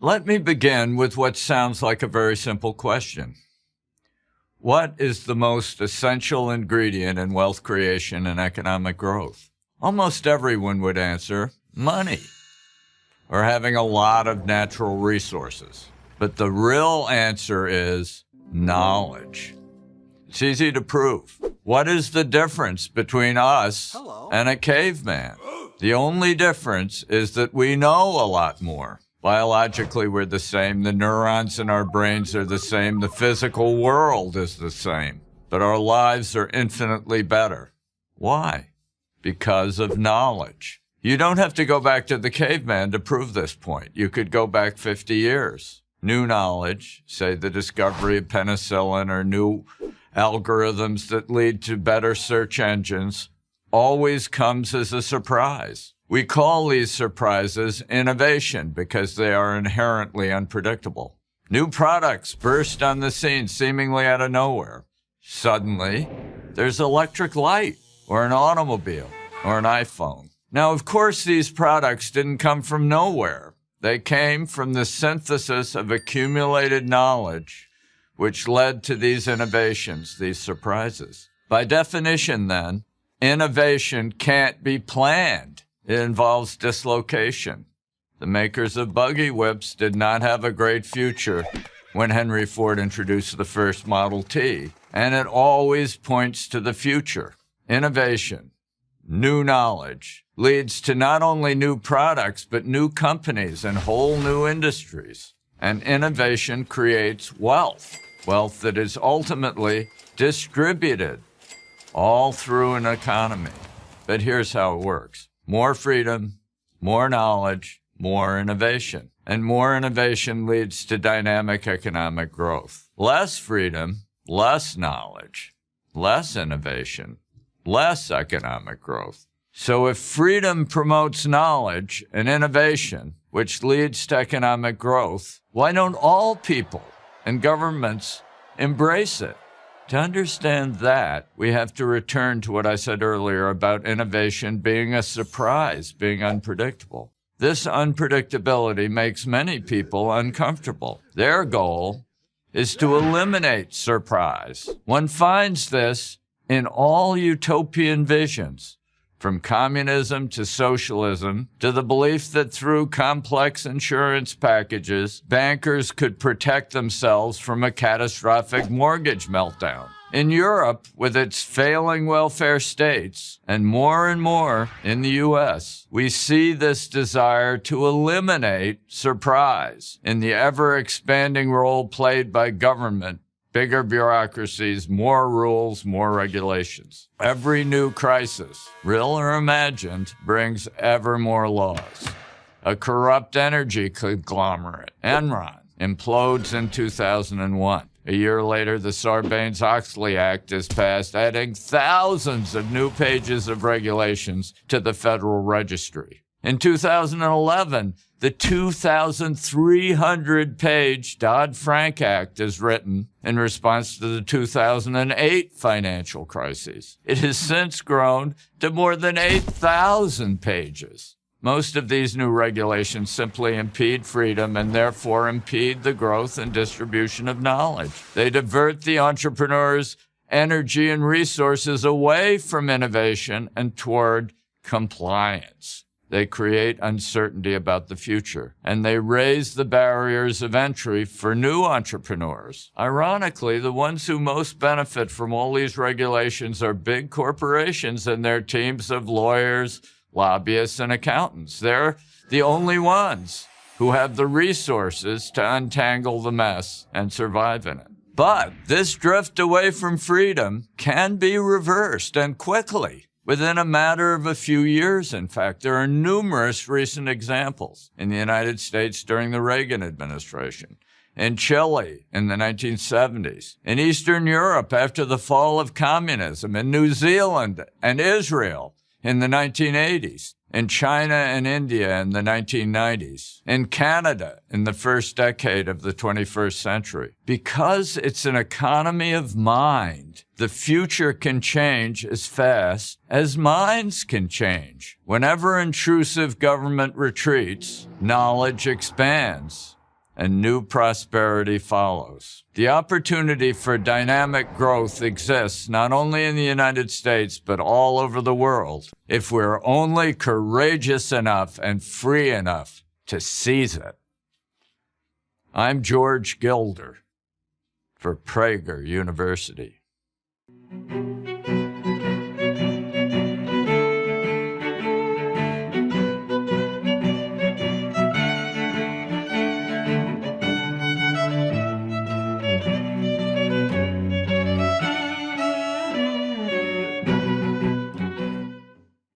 Let me begin with what sounds like a very simple question. What is the most essential ingredient in wealth creation and economic growth? Almost everyone would answer money, or having a lot of natural resources. But the real answer is knowledge. It's easy to prove. What is the difference between us and a caveman? The only difference is that we know a lot more. Biologically, we're the same. The neurons in our brains are the same. The physical world is the same. But our lives are infinitely better. Why? Because of knowledge. You don't have to go back to the caveman to prove this point. You could go back 50 years. New knowledge, say the discovery of penicillin or new algorithms that lead to better search engines, always comes as a surprise. We call these surprises innovation because they are inherently unpredictable. New products burst on the scene seemingly out of nowhere. Suddenly, there's electric light or an automobile or an iPhone. Now, of course, these products didn't come from nowhere. They came from the synthesis of accumulated knowledge, which led to these innovations, these surprises. By definition, then, innovation can't be planned. It involves dislocation. The makers of buggy whips did not have a great future when Henry Ford introduced the first Model T, and it always points to the future. Innovation, new knowledge, leads to not only new products, but new companies and whole new industries. And innovation creates wealth, wealth that is ultimately distributed all through an economy. But here's how it works. More freedom, more knowledge, more innovation. And more innovation leads to dynamic economic growth. Less freedom, less knowledge, less innovation, less economic growth. So if freedom promotes knowledge and innovation, which leads to economic growth, why don't all people and governments embrace it? To understand that, we have to return to what I said earlier about innovation being a surprise, being unpredictable. This unpredictability makes many people uncomfortable. Their goal is to eliminate surprise. One finds this in all utopian visions, from communism to socialism, to the belief that through complex insurance packages, bankers could protect themselves from a catastrophic mortgage meltdown. In Europe, with its failing welfare states, and more in the U.S., we see this desire to eliminate surprise in the ever-expanding role played by government. Bigger bureaucracies, more rules, more regulations. Every new crisis, real or imagined, brings ever more laws. A corrupt energy conglomerate, Enron, implodes in 2001. A year later, the Sarbanes-Oxley Act is passed, adding thousands of new pages of regulations to the Federal Registry. In 2011, the 2,300-page Dodd-Frank Act is written in response to the 2008 financial crisis. It has since grown to more than 8,000 pages. Most of these new regulations simply impede freedom and therefore impede the growth and distribution of knowledge. They divert the entrepreneur's energy and resources away from innovation and toward compliance. They create uncertainty about the future, and they raise the barriers of entry for new entrepreneurs. Ironically, the ones who most benefit from all these regulations are big corporations and their teams of lawyers, lobbyists, and accountants. They're the only ones who have the resources to untangle the mess and survive in it. But this drift away from freedom can be reversed, and quickly. Within a matter of a few years, in fact. There are numerous recent examples in the United States during the Reagan administration, in Chile in the 1970s, in Eastern Europe after the fall of communism, in New Zealand and Israel in the 1980s, in China and India in the 1990s, in Canada in the first decade of the 21st century. Because it's an economy of mind, the future can change as fast as minds can change. Whenever intrusive government retreats, knowledge expands. and new prosperity follows. The opportunity for dynamic growth exists not only in the United States, but all over the world, if we're only courageous enough and free enough to seize it. I'm George Gilder for Prager University.